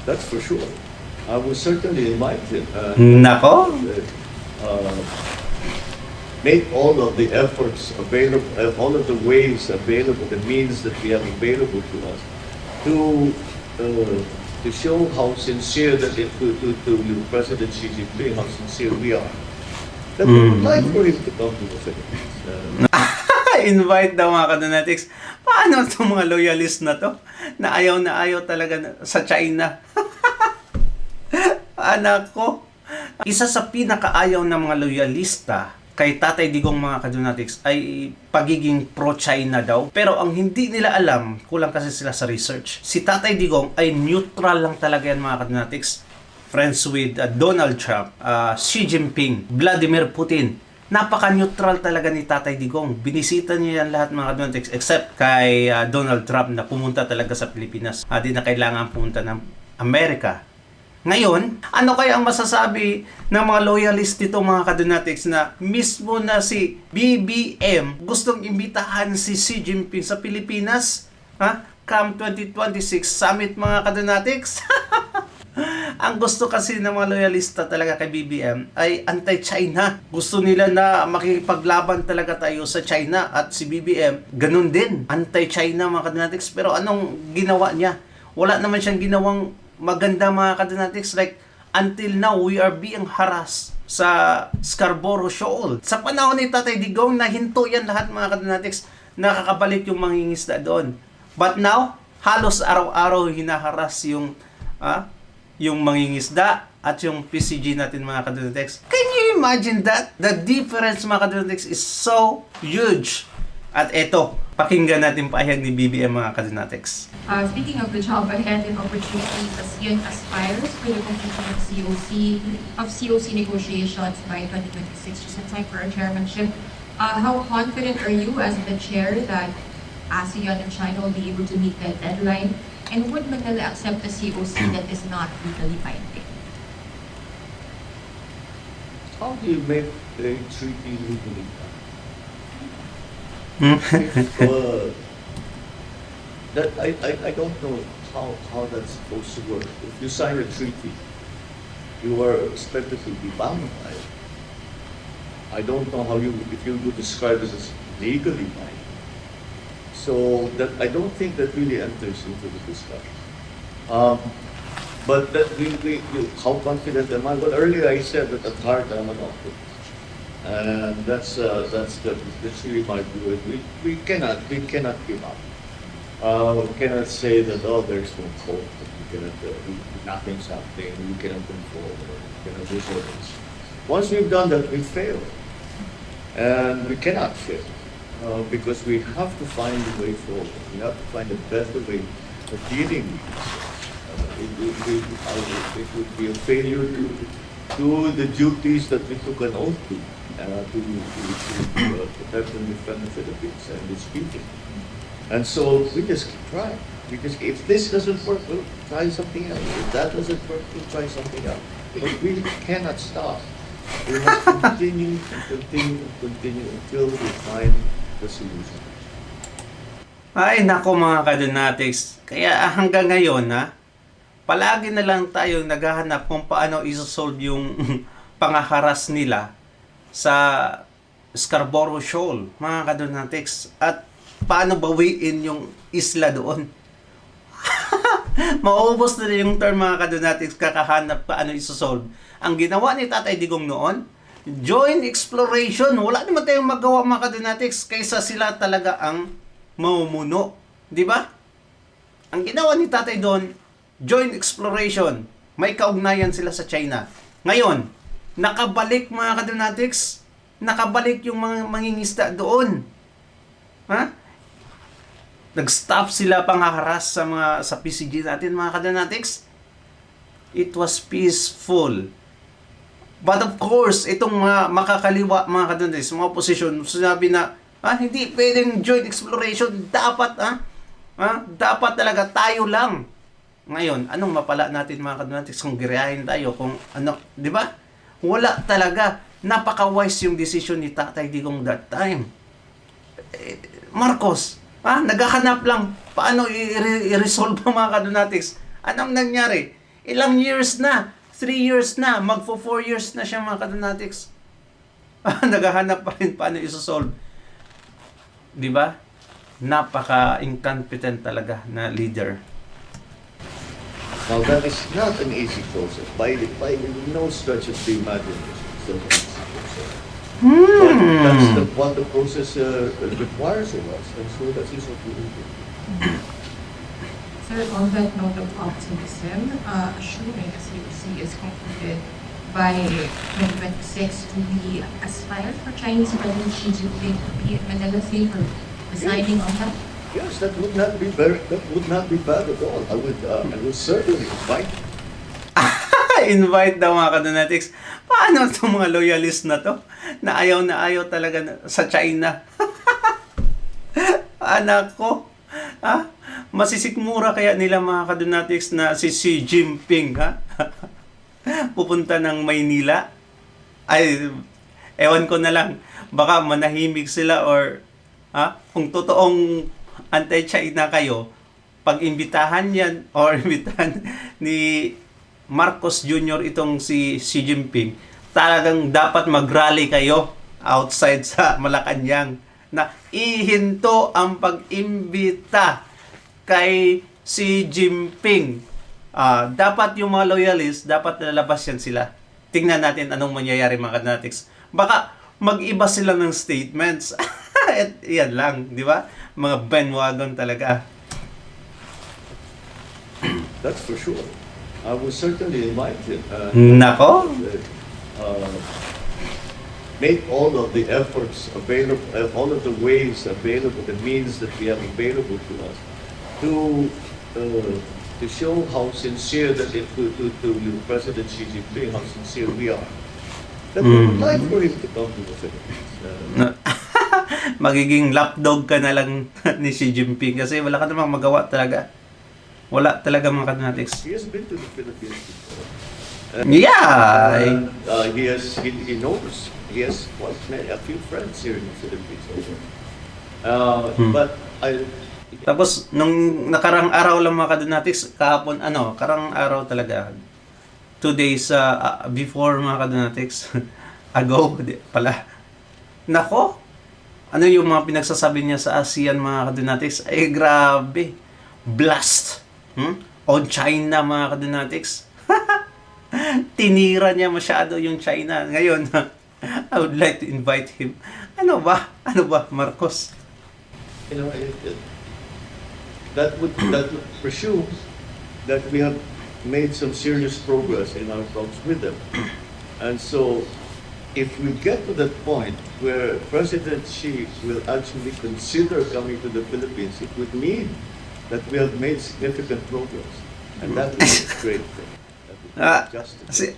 That's for sure. I will certainly invite him. Nako. Uh, make all of the efforts available, all of the ways available, the means that we have available to us, to show how sincere that to President Xi Jinping, how sincere we are. That we would like for him to come to the Philippines. Invite daw mga kadonatics. Paano itong mga loyalist na to? Na ayaw talaga sa China. Anak ko. Isa sa pinakaayaw ng mga loyalista kay Tatay Digong mga kadonatics ay pagiging pro-China daw. Pero ang hindi nila alam, kulang kasi sila sa research. Si Tatay Digong ay neutral lang talaga yan mga kadonatics. Friends with Donald Trump, Xi Jinping, Vladimir Putin. Napaka-neutral talaga ni Tatay Digong. Binisita niya yan lahat mga kadonatics except kay Donald Trump na pumunta talaga sa Pilipinas. Di na kailangan pumunta ng Amerika. Ngayon, ano kaya ang masasabi ng mga loyalist dito mga kadonatics na mismo na si BBM gustong imbitahan si Xi Jinping sa Pilipinas? Come 2026 summit mga kadonatics? Ang gusto kasi ng mga loyalista talaga kay BBM ay anti-China. Gusto nila na makipaglaban talaga tayo sa China at si BBM, ganun din. Anti-China mga kadonatics. Pero anong ginawa niya? Wala naman siyang ginawang maganda mga kadonatics. Like, until now, we are being harassed sa Scarborough Shoal. Sa panahon ni Tatay Digong, nahinto yan lahat mga kadonatics. Nakakabalik yung mangingisda doon. But now, halos araw-araw hinaharas yung mangingisda at yung PCG natin mga kadonatics. Can you imagine that? The difference mga kadonatics is so huge. At eto, pakinggan natin paahayag ni BBM mga kadonatics. Speaking of the job ahead and opportunities, ASEAN aspires to the completion of COC negotiations by 2026, just in time for our chairmanship. How confident are you as the chair that ASEAN and China will be able to meet that deadline? And would Manila accept a COC that is not legally binding? How do you make a treaty legally binding? That I don't know how that's supposed to work. If you sign a treaty, you are expected to be bound by it. I don't know if you would describe it as legally binding. So that I don't think that really enters into the discussion. But that how confident am I? Well, earlier I said that at heart I'm an optimist, and that's really my view. We cannot give up. We cannot say that there's no hope. We cannot nothing's happening. We cannot control. We cannot do this. Once we've done that, we fail, and we cannot fail. Because we have to find a way forward. We have to find a better way of dealing with this. It would be a failure to do the duties that we took an oath to protect and defend the Philippines and its people. And so we just keep trying. Because if this doesn't work, we'll try something else. If that doesn't work, we'll try something else. But we cannot stop. We must continue and continue and continue until we find the solution. Ay, nako mga kadonatics. Kaya hanggang ngayon, palagi na lang tayong naghahanap kung paano isosolve yung pangaharas nila sa Scarborough Shoal, mga kadonatics. At paano bawiin yung isla doon. Maubos na yung term mga kadonatics, kakahanap paano isosolve. Ang ginawa ni Tatay Digong noon, joint exploration. Wala naman tayong magawa mga kadonatics kaysa sila talaga ang mamumuno. Di ba? Ang ginawa ni Tatay doon, joint exploration. May kaugnayan sila sa China. Ngayon, nakabalik mga kadonatics. Nakabalik yung mga mangingisda doon. Nag-stop sila panghaharas sa PCG natin mga kadonatics. It was peaceful. But of course, itong mga makakaliwa, mga kadonatics, mga opposition, sinabi na, hindi pwedeng joint exploration. Dapat, dapat talaga tayo lang. Ngayon, anong mapala natin mga kadonatics kung girahin tayo? Kung ano, di ba? Wala talaga. Napaka-wise yung decision ni Tatay Digong that time. Marcos, naghahanap lang paano i-resolve ang mga kadonatics. Anong nangyari? Ilang years na? 3 years na. Magfo 4 years na siya mga kadonatics. Naghahanap pa rin paano isosolve. Di ba? Napaka-incompetent talaga na leader. Now that is not an easy process by no stretch of the imagination. It's not an easy process. But that's what the process requires of us, and so that is what we will do. Sir, on that note of optimism, assuming the COC is concluded by 2026, do we aspire for Chinese President Xi Jinping to be in Manila for resigning on that? Yes, that would not be bad at all. I would certainly invite him. Invite daw mga kadonatics. Paano itong mga loyalist na to? Na ayaw talaga sa China. Anak ko. Ha? Masisikmura kaya nila mga kadonatics na si Xi Jinping, ha? Pupunta ng Maynila. Ay, ewan ko na lang. Baka manahimik sila or kung totoong anti-China kayo, pag imbitahan yan or imbitahan ni Marcos Jr. itong si Xi Jinping, talagang dapat mag-rally kayo outside sa Malacanang na ihinto ang pag-imbita kay Xi Jinping. Dapat yung mga loyalists, dapat lalabas yan sila. Tingnan natin anong mangyayari mga kanatics. Baka mag-iba sila ng statements. At yan lang, di ba? Mga bandwagon talaga. That's for sure. I will certainly invite him. Nako. Make all of the efforts available, all of the ways available, the means that we have available to us, to show how sincere to President Xi Jinping, how sincere we are. That we would like for him to come to the Philippines. Magiging lapdog ka na lang ni Xi Jinping kasi wala ka namang magawa talaga. Wala talaga mga kanatics. He has been to the Philippines before. Yeah! He knows. He has a few friends here in the Philippines also. But Tapos, nung nakarang araw lang mga kadonatics, kahapon, karang araw talaga, 2 days before mga kadonatics, ago pala. Nako, ano yung mga pinagsasabi niya sa ASEAN mga kadonatics? Ay, grabe. Blast. On China mga kadonatics. Tinira niya masyado yung China. Ngayon, I would like to invite him. Ano ba, Marcos? You know, that would presume that we have made some serious progress in our talks with them. And so, if we get to that point where President Xi will actually consider coming to the Philippines, it would mean that we have made significant progress. And that would be a great thing. That would be justice.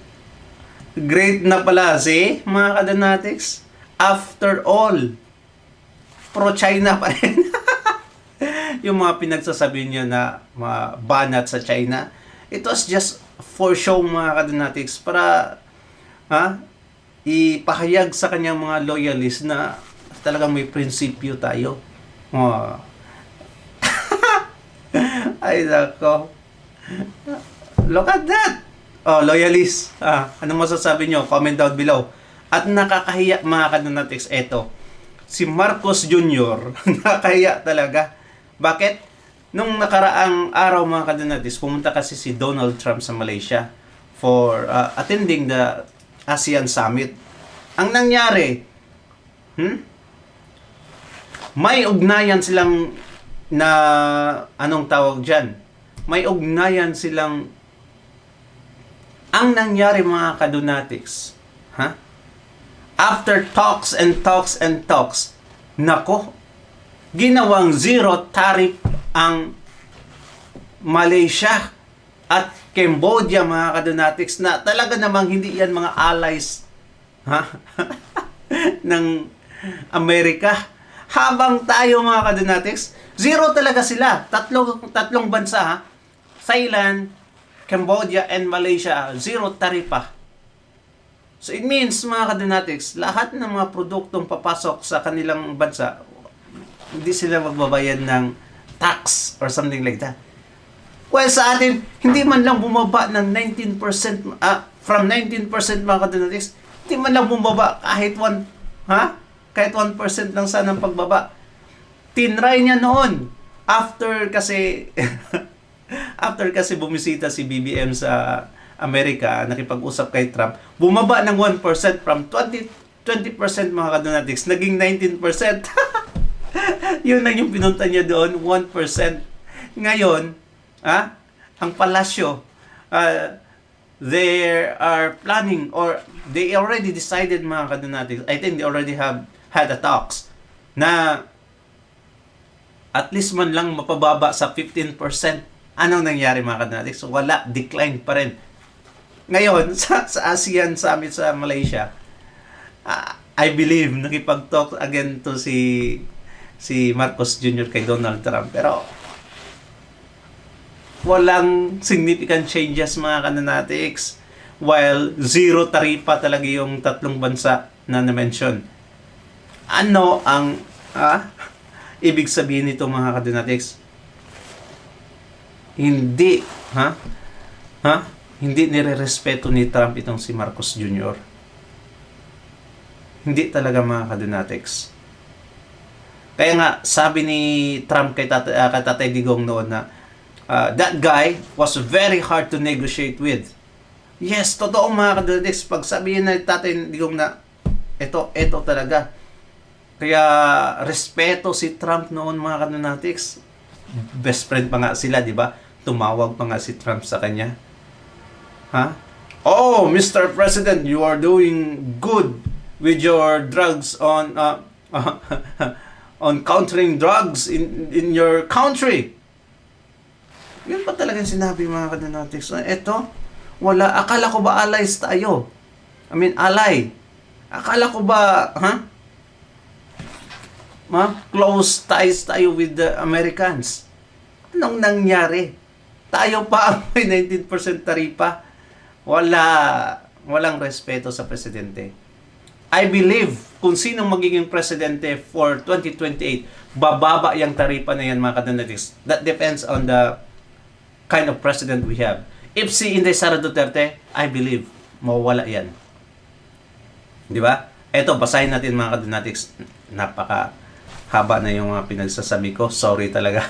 Great na pala, mga kadonatics. After all, pro-China pa rin. Yung mga pinagsasabi niya na mga banat sa China, it was just for show mga kadonatics para ipahayag sa kanyang mga loyalists na talagang may prinsipyo tayo. Ay, nako. Look at that! Loyalists. Anong masasabi nyo? Comment down below. At nakakahiya mga kadonatics, eto. Si Marcos Jr. Nakakahiya talaga. Bakit? Nung nakaraang araw mga kadonatics, pumunta kasi si Donald Trump sa Malaysia for attending the ASEAN Summit. Ang nangyari, may ugnayan silang na, anong tawag dyan? May ugnayan silang, ang nangyari mga kadonatics, after talks and talks and talks, nako, ginawang zero tariff ang Malaysia at Cambodia mga kadonatics na talaga namang hindi yan mga allies ng Amerika. Habang tayo mga kadonatics, zero talaga sila. Tatlong bansa, Thailand, Cambodia, and Malaysia, zero tariff pa. So it means mga kadonatics, lahat ng mga produktong papasok sa kanilang bansa, hindi sila magbabayad ng tax or something like that. Well, sa atin, hindi man lang bumaba ng 19%, from 19% mga kadonatics, hindi man lang bumaba kahit 1% lang sana ang pagbaba. Tinry niya noon. After kasi bumisita si BBM sa Amerika, nakipag-usap kay Trump, bumaba ng 1% from 20% mga kadonatics, naging 19%. Yun lang yung pinunta niya doon, 1%. Ngayon, ang palasyo, they are planning or they already decided mga kadonatics, I think they already have had a talks na at least man lang mapababa sa 15%. Anong nangyari mga kadonatics? Wala, decline pa rin. Ngayon, sa ASEAN Summit sa Malaysia, I believe nakipag-talk again to si Marcos Jr. kay Donald Trump. Pero walang significant changes mga kadonatics. While zero taripa talaga yung tatlong bansa na na-mention. Ano ang ibig sabihin nito mga kadonatics? Hindi nire-respeto ni Trump itong si Marcos Jr. Hindi talaga mga kadonatics. Kaya nga, sabi ni Trump kay Tatay Digong noon na that guy was very hard to negotiate with. Yes, totoo mga kadonatics. Pag sabihin na Tatay Digong na ito talaga. Kaya respeto si Trump noon mga kadonatics. Best friend pa nga sila, di ba? Tumawag pa nga si Trump sa kanya. Oh, Mr. President, you are doing good with your drugs on countering drugs in your country. Yun pa talagang sinabi mga kadonatics. Eto, wala. Akala ko ba allies tayo? Ally. Akala ko ba, close ties tayo with the Americans. Anong nangyari? Tayo pa ang may 19% taripa. Walang respeto sa presidente. I believe kung sinong magiging presidente for 2028, bababa yung taripa na yan mga kadonatics. That depends on the kind of president we have. If si Inday Sara Duterte, I believe mawawala yan. Di ba? Eto, basahin natin mga kadonatics. Napaka haba na yung mga pinagsasabi ko. Sorry talaga.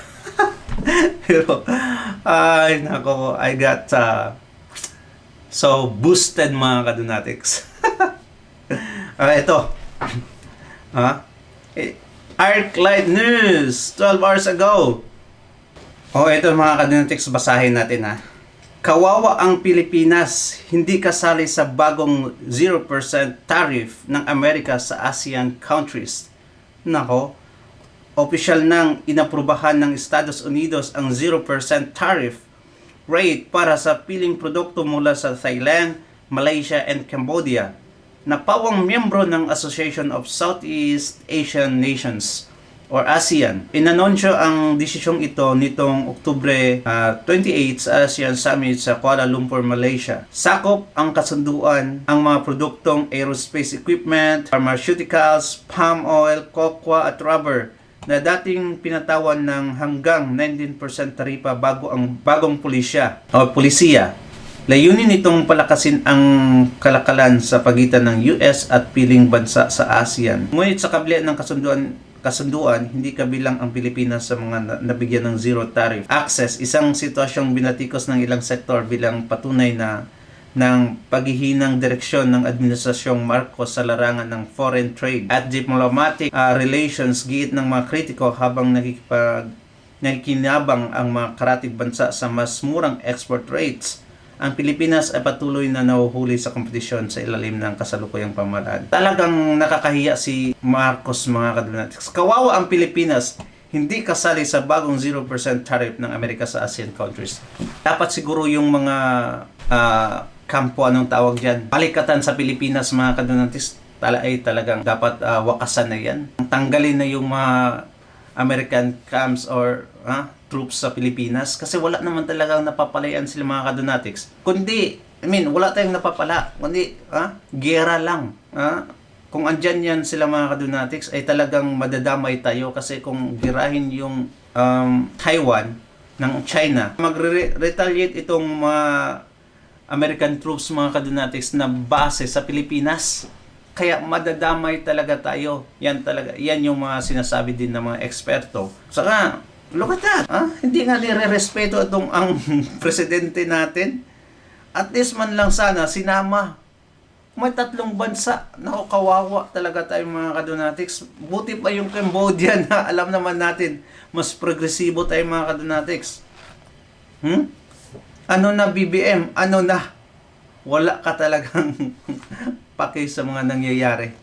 Pero, ay nako, I got so boosted mga kadonatics. Ito. ArcLight News, 12 hours ago. Ito mga kadonatics, basahin natin Kawawa ang Pilipinas, hindi kasali sa bagong 0% tariff ng Amerika sa ASEAN countries. Nako, opisyal nang inaprubahan ng Estados Unidos ang 0% tariff rate para sa piling produkto mula sa Thailand, Malaysia, and Cambodia na pawang miyembro ng Association of Southeast Asian Nations or ASEAN. Inanunsyo ang desisyong ito nitong Oktubre 28 sa ASEAN Summit sa Kuala Lumpur, Malaysia. Sakop ang kasunduan ang mga produktong aerospace equipment, pharmaceuticals, palm oil, cocoa at rubber na dating pinatawan ng hanggang 19% taripa bago ang bagong polisiya. Layunin nitong palakasin ang kalakalan sa pagitan ng US at piling bansa sa ASEAN. Ngunit sa kabila ng kasunduan, hindi kabilang ang Pilipinas sa mga nabigyan ng zero tariff access, isang sitwasyong binatikos ng ilang sektor bilang patunay na ng paghihinang direksyon ng Administrasyong Marcos sa larangan ng foreign trade at diplomatic relations giit ng mga kritiko habang nakikinabang ang mga karatig bansa sa mas murang export rates. Ang Pilipinas ay patuloy na nahuhuli sa kompetisyon sa ilalim ng kasalukuyang pamahalaan. Talagang nakakahiya si Marcos mga kadonatics. Kawawa ang Pilipinas, hindi kasali sa bagong 0% tariff ng Amerika sa ASEAN countries. Dapat siguro yung mga kampo, anong tawag dyan, balikatan sa Pilipinas mga kadonatics, talagang dapat wakasan na yan. Tanggalin na yung mga American camps or troops sa Pilipinas kasi wala naman talagang napapalayan sila mga kadonatics. Kundi, wala tayong napapala. Kundi, gera lang. Kung andyan yan sila mga kadonatics ay talagang madadamay tayo kasi kung girahin yung Taiwan, ng China. Magre-retaliate itong mga American troops, mga kadunatics, na base sa Pilipinas. Kaya madadamay talaga tayo. Yan talaga. Yan yung mga sinasabi din ng mga eksperto. Saka, look at that. Hindi nga nire-respeto itong ang presidente natin. At least man lang sana sinama. May 3 bansa. Naku, kawawa talaga tayo mga kadunatics. Buti pa yung Cambodia na alam naman natin, mas progresibo tayo mga kadunatics. Ano na BBM? Ano na? Wala ka talagang paki sa mga nangyayari.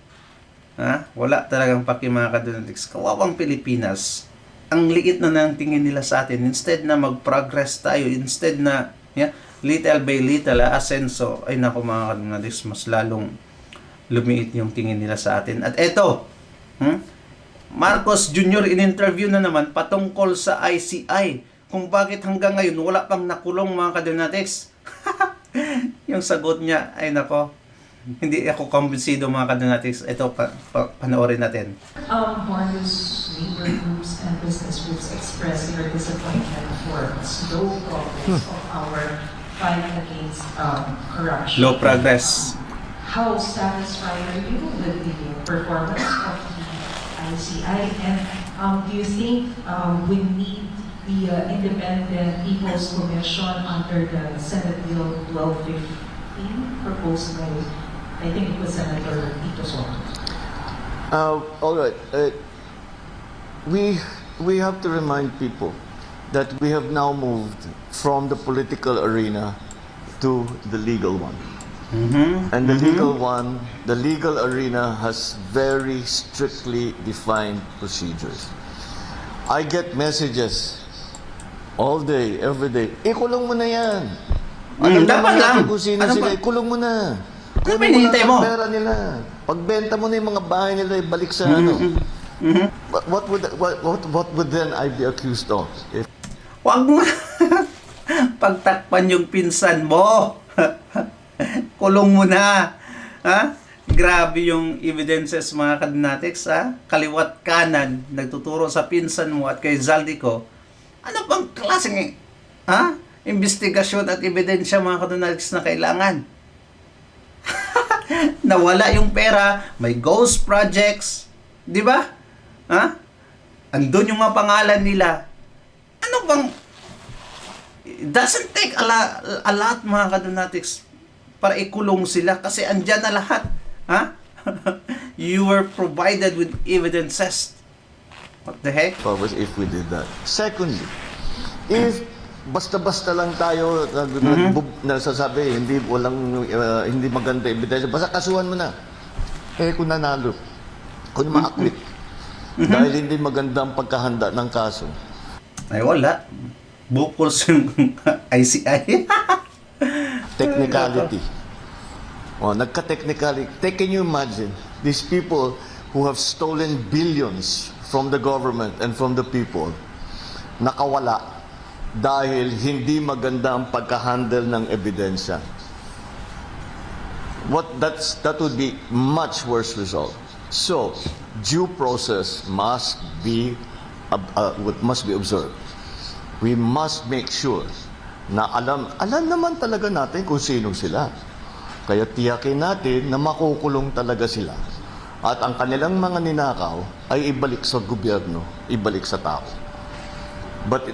Wala talagang paki mga kadunatics. Kawawang Pilipinas. Ang liit na ng tingin nila sa atin. Instead na mag-progress tayo, instead na little by little asenso, ay naku mga kadunatics, mas lalong lumiit yung tingin nila sa atin. At eto, Marcos Jr. in-interview na naman patungkol sa ICI. Kung bakit hanggang ngayon wala pang nakulong mga kadunatics. Yung sagot niya, ay nako, hindi ako kumbinsido mga kadunatics. Ito, panoorin natin. Various labor groups and business groups express their disappointment for slow progress of our fight against corruption. Low progress. How satisfied are you with the performance of the ICI? And do you think we need the Independent People's Commission under the Senate Bill 1215 proposed by, I think it was Senator Tito Soto? All right. We have to remind people that we have now moved from the political arena to the legal one. And the legal arena has very strictly defined procedures. I get messages all day, every day. Ikulong mo na yan. Dapat lang. Kung sino Ano sila, ba? ikulong mo na. Ano ba Kunin mo hinihintay lang mo? ang pera nila. Pagbenta mo na yung mga bahay nila, ibalik sa What would then I be accused of? Huwag mo pagtakpan yung pinsan mo. Kulong mo na. Grabe yung evidences mga kadunatics. Kaliwat kanan, nagtuturo sa pinsan mo at kay Zaldico. Ano bang klaseng investigasyon at ebidensya mga kadunatics na kailangan? Nawala yung pera, may ghost projects, di ba? Andun yung mga pangalan nila. Ano bang, it doesn't take a lot mga kadunatics para ikulong sila kasi andyan na lahat. You were provided with evidences. What the heck? If we did that. Secondly, if basta-basta lang tayo nasasabi, hindi maganda ebidensya, basta kasuhan mo na. Kung nanalo, kung ma-acquit, dahil hindi maganda ang pagkahanda ng kaso. Ay wala. Bukos yung ICI. Technicality. Nagka-technicality. Can you imagine these people who have stolen billions from the government and from the people, nakawala dahil hindi maganda ang pagka-handle ng ebidensya? That would be much worse result. So, due process must be observed. We must make sure na alam naman talaga natin kung sino sila. Kaya tiyakin natin na makukulong talaga sila. At ang kanilang mga ninakaw ay ibalik sa gobyerno, ibalik sa tao. But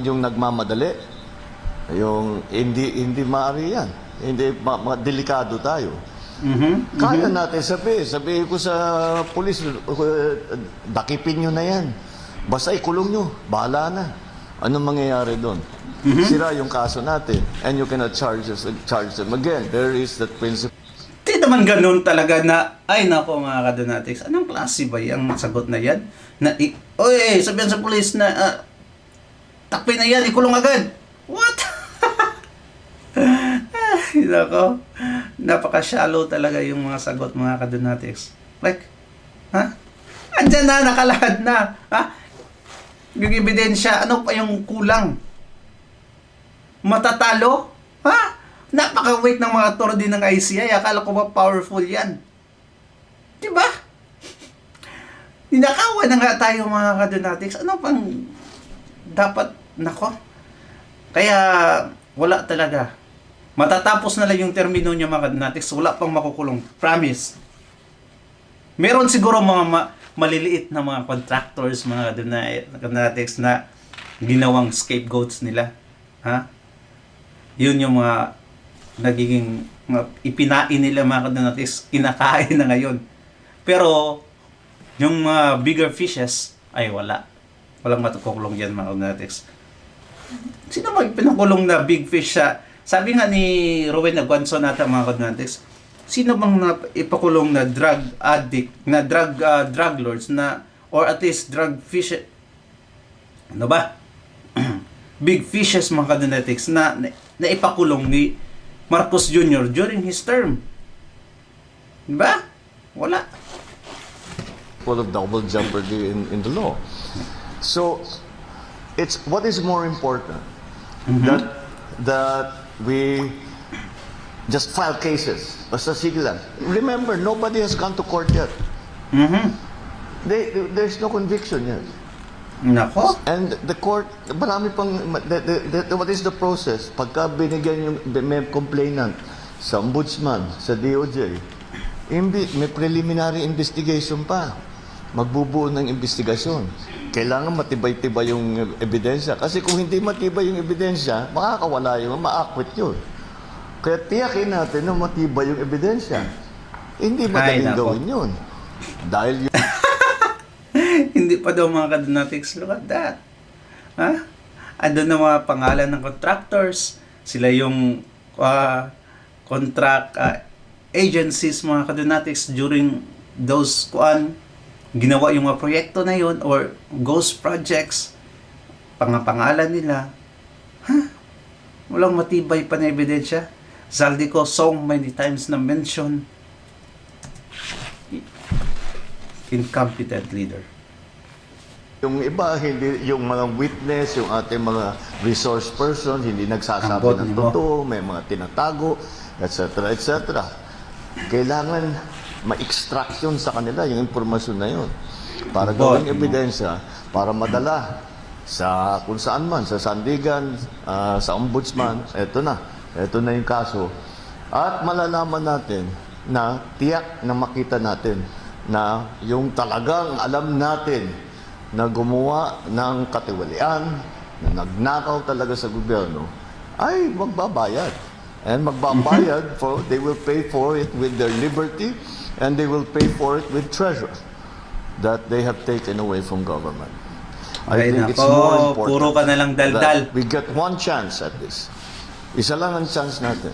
yung nagmamadali, yung hindi maaari yan. Hindi delikado tayo. Kaya natin sabihin ko sa pulis, dakipin nyo na yan. Basta ikulong nyo, bahala na. Anong mangyayari doon? Sira yung kaso natin and you cannot charge them. Again, there is that principle. Di naman ganun talaga na, ay nako mga kadunatics, anong klase ba yung sagot na yan? Sabihan sa pulis na, takpin na yan, ikulong agad. What? Ay, nako, napaka-shallow talaga yung mga sagot mga kadunatics. Like, andyan na, nakalahad na. Yung ebidensya, ano pa yung kulang? Matatalo? Napaka-weak ng mga authority ng ICI. Akala ko ba powerful yan? Diba? Ninakawan na nga tayo mga kadunatics. Ano pang dapat Nako. Kaya wala talaga. Matatapos na lang yung termino niya mga kadonatics, wala pang makukulong. Promise. Meron siguro mga maliliit na mga contractors, mga kadonatics na ginawang scapegoats nila. Ha? Yun yung mga nagiging ipinain nila mga kadonatics, kinakain na ngayon. Pero yung mga bigger fishes ay wala. Walang matukukulong yan mga kadonatics. Sino ba pinakulong na big fish sa... Sabi nga ni Rowen Aguanzo nata mga kadonatics, sino bang ipakulong na drug addict, na drug lords na, or at least drug fish, ano ba? Big fishes mga kadonatics na ipakulong ni Marcos Jr. during his term. Diba? Wala. Full of double jeopardy in the law. So, it's what is more important that we just file cases. Basta sige lang. Remember, nobody has gone to court yet. There's no conviction yet. Nako. And the court, marami pang, what is the process? Pagka binigyan yung may complainant sa ombudsman, sa DOJ, may preliminary investigation pa. Magbubuo ng investigasyon. Kailangan matibay-tibay yung ebidensya. Kasi kung hindi matibay yung ebidensya, makakawala yung, ma-acquit yun. Kaya tiyakin natin na matibay yung ebidensya. Hindi madaling gawin yun. Dahil yung... Hindi pa daw mga kadonatics, look at that. Ha? Ando na mga pangalan ng contractors. Sila yung contract agencies mga kadonatics during those ginawa yung mga proyekto na yun or ghost projects, pangapangalan nila. Walang matibay pa na ebidensya. Zaldico so many times na mention. Incompetent leader. Yung iba, hindi, yung mga witness, yung ating mga resource person, hindi nagsasabi Ambot ng mo. totoo, may mga tinatago, etc. etc. Kailangan ma-extract yun sa kanila, yung impormasyon na yun. Para Ambot gawing mo. ebidensya, para madala sa kung saan man, sa sandigan, sa ombudsman, eto na yung kaso. At malalaman natin na tiyak na makita natin na yung talagang alam natin na gumawa ng katiwalian, na nagnakaw talaga sa gobyerno, ay magbabayad. And magbabayad for, they will pay for it with their liberty, and they will pay for it with treasure that they have taken away from government. I think it's more important puro ka na lang daldal. that we get one chance at this. Isa lang ang chance natin.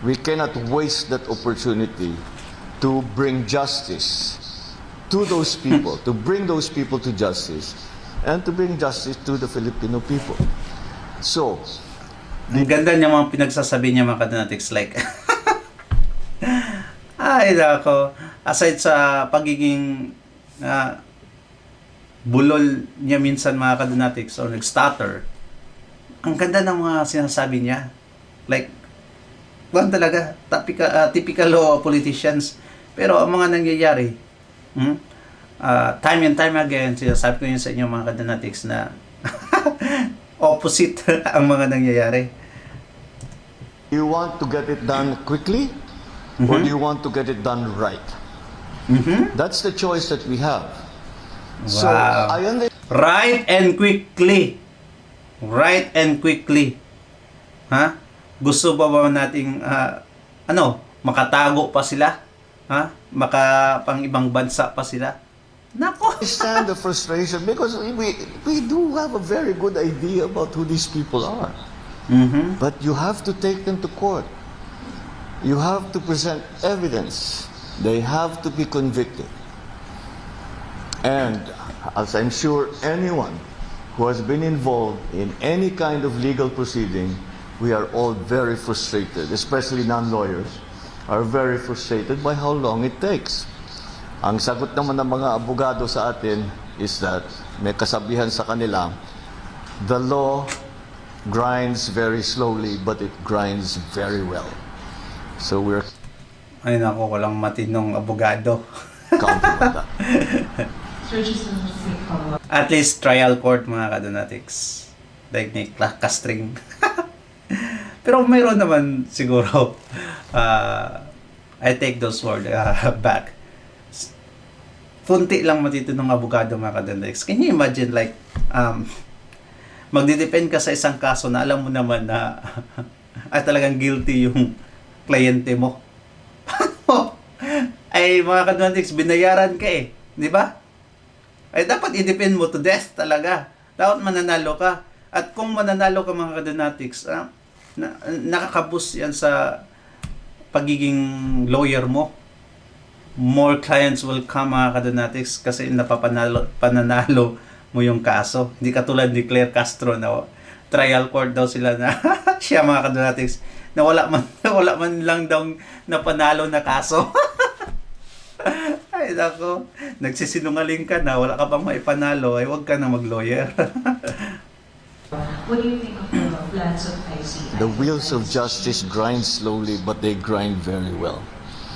We cannot waste that opportunity to bring justice to those people, to bring those people to justice, and to bring justice to the Filipino people. So, Ang ganda niya mga pinagsasabi niya mga kadonatics, like ay nako, aside sa pagiging bulol niya minsan mga kadonatics or nag-stutter, ang ganda ng mga sinasabi niya, like talaga typical politicians. Pero ang mga nangyayari, time and time again, sinasabi ko yun sa inyo mga kadonatics na opposite ang mga nangyayari. you want to get it done quickly, or do you want to get it done right? That's the choice that we have. So, Wow. I understand. Right and quickly. Right and quickly. Ha? Gusto ba nating makatago pa sila? Ha? Pang ibang bansa pa sila? Nako. Understand the frustration because we do have a very good idea about who these people are. But you have to take them to court. You have to present evidence. They have to be convicted. And as I'm sure anyone who has been involved in any kind of legal proceeding, we are all very frustrated, especially non-lawyers, are very frustrated by how long it takes. Ang sagot naman ng mga abogado sa atin is that may kasabihan sa kanila, the law grinds very slowly but it grinds very well. So we're Ay nako, walang matinong abogado. counting on that. Sir, just a quick follow-up. At least trial court mga kadonatics. Like ni Castring. Pero mayroon naman siguro, I take those words back. Kunti lang matitinong abogado mga kadandex. Can you imagine like, magdidepend ka sa isang kaso na alam mo naman na ay talagang guilty yung kliyente mo. Ay mga kadandex, binayaran ka eh. Di ba? Ay dapat i-defend mo to death talaga. Dapat mananalo ka. At kung mananalo ka mga kadanatics, nakakaboost yan sa pagiging lawyer mo. More clients will come mga kadanatics kasi pananalo mo yung kaso. Hindi katulad ni Claire Castro na trial court daw sila na siya mga kadanatics na wala man lang daw napanalo na kaso. Ay nako, nagsisinungaling ka na, wala ka pang maipanalo, ay wag ka na mag-lawyer. What do you think of the plans of ICI? The wheels of justice grind slowly, but they grind very well.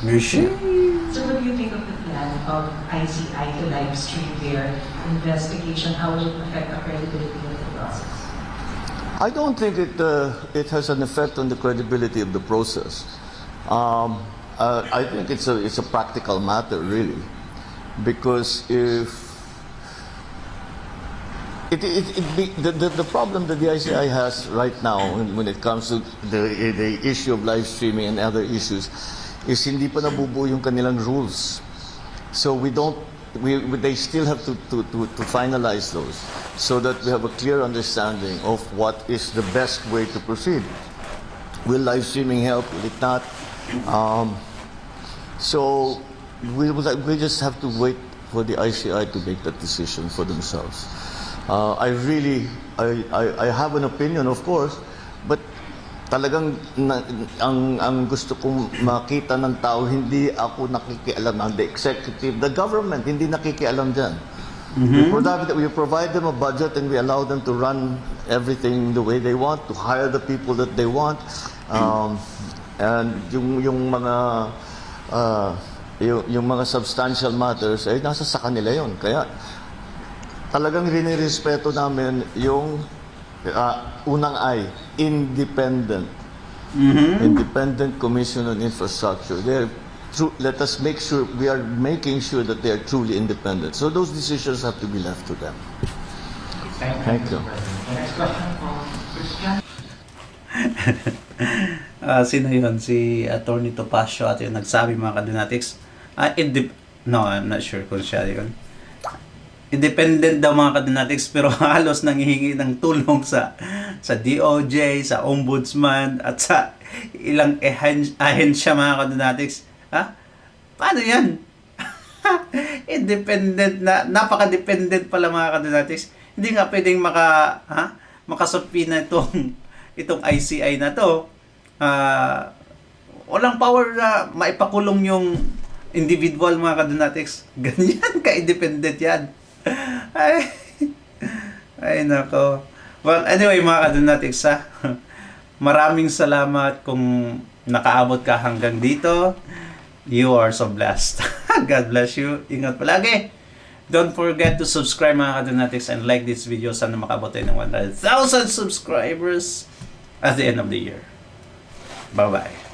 So what do you think of the plan of ICI to live stream their investigation? How will it affect the credibility of the process? I don't think it has an effect on the credibility of the process. I think it's a practical matter, really, because if the problem that the ICI has right now when it comes to the issue of live streaming and other issues is hindi pa nabubuo yung kanilang rules. So they still have to finalize those so that we have a clear understanding of what is the best way to proceed. Will live streaming help? Will it not? So we just have to wait for the ICI to make that decision for themselves. I have an opinion, of course, but talagang ang gusto kong makita ng tao, hindi ako nakikialam, the executive, the government, hindi nakikialam dyan. We provide them a budget and we allow them to run everything the way they want, to hire the people that they want, and yung mga substantial matters ay nasa sa kanila yon. Kaya talagang rinirespeto namin yung unang I, independent. Independent Commission on Infrastructure. Let us make sure, we are making sure that they are truly independent. So those decisions have to be left to them. Thank you. The next question from Christian. Sino yun? Si Attorney Topacio at yung nagsabi mga kadonatics. No, I'm not sure kung siya yun. Independent daw mga kadonatics pero halos nanghihingi ng tulong sa DOJ, sa Ombudsman at sa ilang ahensya mga kadonatics. Ha? Paano yan? Independent na, napaka-dependent pala mga kadonatics. Hindi nga pwedeng makasupina itong ICI na to. Walang power na maipakulong yung individual mga kadonatics. Ganyan ka-independent yan. Ay nako. Well, anyway mga kadonatics maraming salamat kung nakaabot ka hanggang dito. You are so blessed. God bless you. Ingat palagi. Don't forget to subscribe mga kadonatics and like this video. Sana makabot tayo ng 100,000 subscribers at the end of the year. Bye-bye.